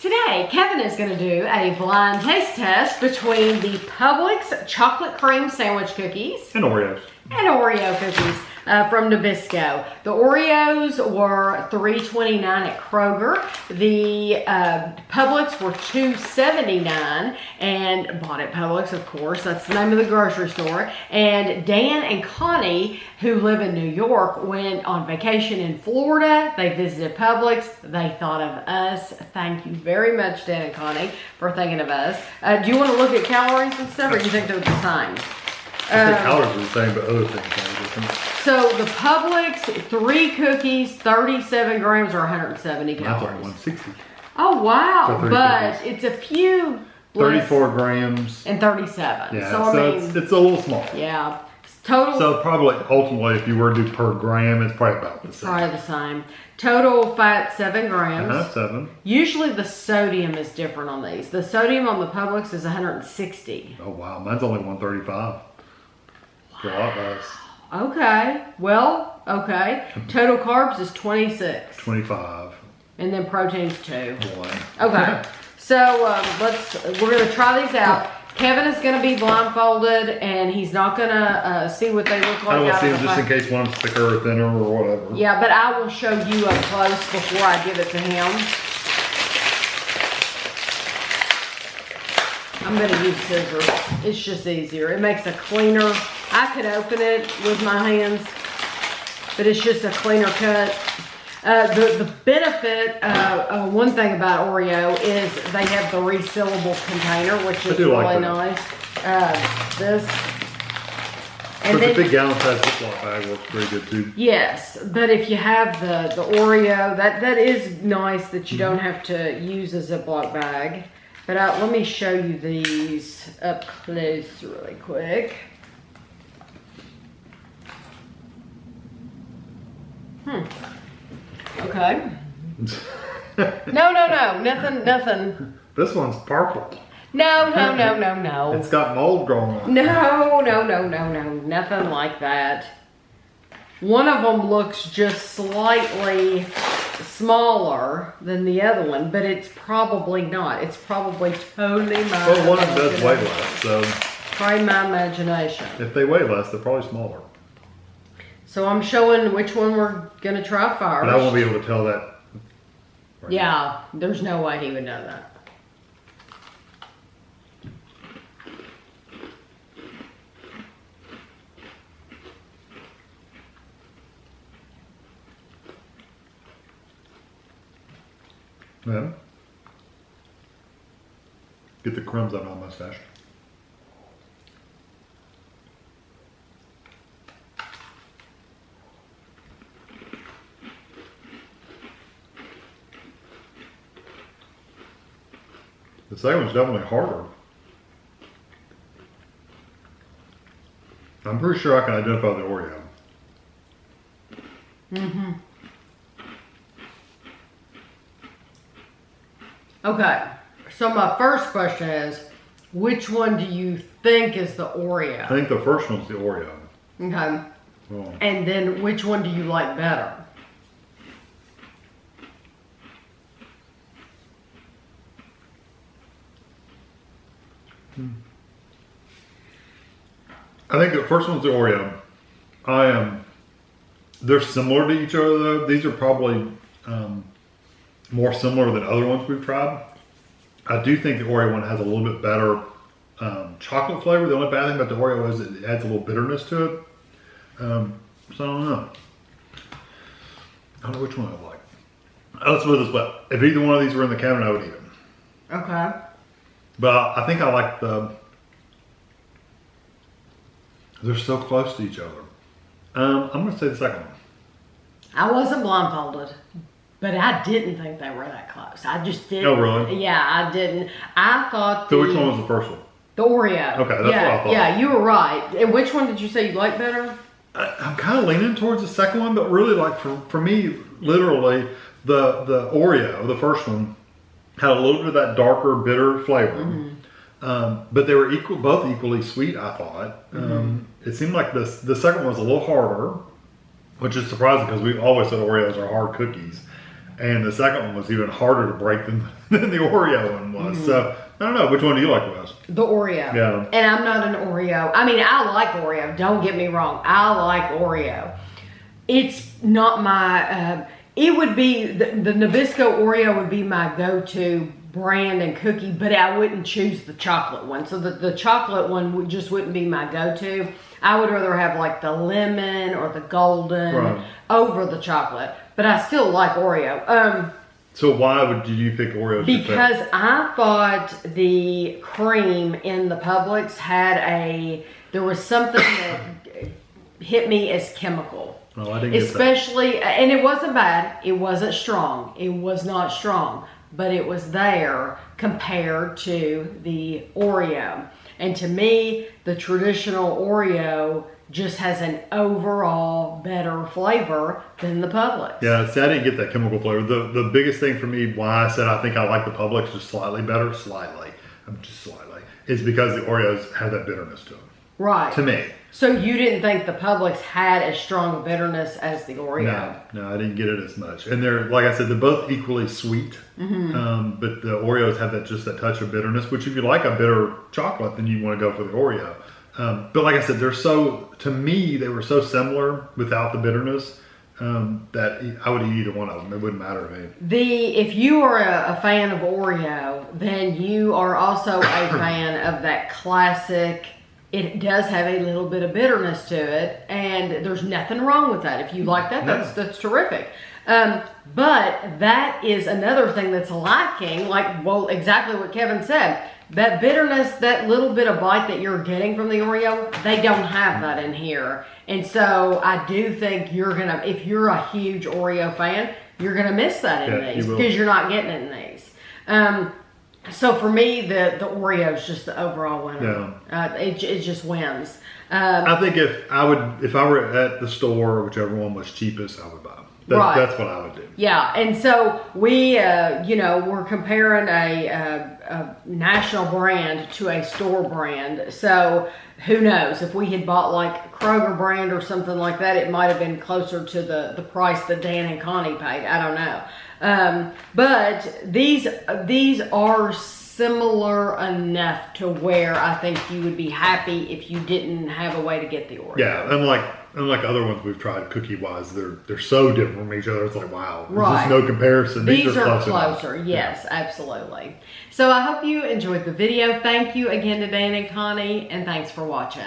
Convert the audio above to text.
Today, Kevin is going to do a blind taste test between the Publix Chocolate Crème Sandwich Cookies and Oreos. Cookies from Nabisco. The Oreos were $3.29 at Kroger. The Publix were $2.79 and bought at Publix, of course. That's the name of the grocery store. And Dan and Connie, who live in New York, went on vacation in Florida. They visited Publix. They thought of us. Thank you very much, Dan and Connie, for thinking of us. Do you want to look at calories and stuff, or do you think they're the same? I think calories are the same, but other things are different. So the Publix 3 cookies, 37 grams or 170 That's calories. like 160. Oh wow! For 3 But cookies. it's a few. 34 grams. And 37. Yeah, so I mean, it's a little small. yeah. Total. So probably ultimately, if you were to do per gram, it's probably about the same. Probably the same. Total fat 7 grams. 7. Usually the sodium is different on these. The sodium on the Publix is 160. Oh wow, mine's only 135. It's a lot less. Okay. Well, okay. Total carbs is 26. 25. And then protein's 2. 1. Okay. So we're gonna try these out. Kevin is gonna be blindfolded, and he's not gonna see what they look like. I will out see of them the just in pack. case one's thicker or thinner or whatever. Yeah, but I will show you up close before I give it to him. I'm gonna use scissors. It's just easier. It makes a cleaner. I could open it with my hands, but it's just a cleaner cut. The benefit, one thing about Oreo is they have the resealable container, which is really like nice. This. But the big gallon size Ziploc bag works pretty good too. Yes, but if you have the Oreo, that is nice that you don't have to use a Ziploc bag. But let me show you these up close really quick. Okay. No, nothing. This one's purple. No. It's got mold growing on it. No, nothing like that. One of them looks just slightly smaller than the other one, but it's probably not. It's probably totally my Well, one of them does weigh less, so probably my imagination. if they weigh less, they're probably smaller. So I'm showing which one we're gonna try first. But I won't be able to tell that. Right Yeah, there's no way he would know that. Yeah. Get the crumbs out of my mustache. The second one's definitely harder. I'm pretty sure I can identify the Oreo. Mm-hmm. Okay, so my first question is, which one do you think is the Oreo? I think the first one's the Oreo. Okay, Oh. and then which one do you like better? I think the first one's the Oreo. They're similar to each other though. These are probably more similar than other ones we've tried. I do think the Oreo one has a little bit better chocolate flavor. The only bad thing about the Oreo is it adds a little bitterness to it. So I don't know. I don't know which one I like. Let's put it this way. If either one of these were in the cabinet, I would eat them. Okay. But I think I like they're so close to each other. I'm going to say the second one. I wasn't blindfolded, but I didn't think they were that close. I just didn't. Oh, really? Yeah, I didn't. I thought So which one was the first one? The Oreo. Okay, that's what I thought. Yeah, you were right. And which one did you say you liked better? I'm kind of leaning towards the second one, but really, like for me, literally, the Oreo, the first one, had a little bit of that darker, bitter flavor. Mm-hmm. But they were both equally sweet, I thought. Mm-hmm. It seemed like the second one was a little harder, which is surprising because we've always said Oreos are hard cookies. And the second one was even harder to break than the Oreo one was. So I don't know, which one do you like the most? The Oreo. Yeah. And I'm not an Oreo. I mean, I like Oreo. Don't get me wrong. I like Oreo. It's not my, it would be, the Nabisco Oreo would be my go-to brand and cookie, but I wouldn't choose the chocolate one. So the chocolate one just wouldn't be my go-to. I would rather have like the lemon or the golden over the chocolate, but I still like Oreo. So why did you pick Oreos? Because I thought the cream in the Publix there was something that hit me as chemical. Oh, I didn't get Especially, and it wasn't bad. It wasn't strong. It was not strong, but it was there compared to the Oreo. And to me, the traditional Oreo just has an overall better flavor than the Publix. Yeah, see, I didn't get that chemical flavor. The biggest thing for me, why I said I think I like the Publix just slightly better, is because the Oreos have that bitterness to them. Right. To me. So you didn't think the Publix had as strong a bitterness as the Oreo? No, I didn't get it as much. And they're, like I said, they're both equally sweet. But the Oreos have that touch of bitterness, which if you like a bitter chocolate, then you want to go for the Oreo. But like I said, to me, they were so similar without the bitterness that I would eat either one of them. It wouldn't matter to me. If you are a fan of Oreo, then you are also a fan of that classic. It does have a little bit of bitterness to it, and there's nothing wrong with that. If you like that, that's terrific. But that is another thing that's lacking, exactly what Kevin said. That bitterness, that little bit of bite that you're getting from the Oreo, they don't have that in here. And so I do think if you're a huge Oreo fan, you're gonna miss that in these because you're not getting it in these. So for me, the Oreo is just the overall winner. Yeah. It just wins. I think if I were at the store, whichever one was cheapest, I would buy them. That's what I would do. Yeah, and so we're comparing a national brand to a store brand. So who knows? If we had bought like Kroger brand or something like that, it might have been closer to the price that Dan and Connie paid. I don't know. But these are similar enough to where I think you would be happy if you didn't have a way to get the Oreo. Yeah, unlike other ones we've tried cookie wise, they're so different from each other. It's like, wow, right. There's no comparison. These are closer. Yes, absolutely. So I hope you enjoyed the video. Thank you again to Dan and Connie, and thanks for watching.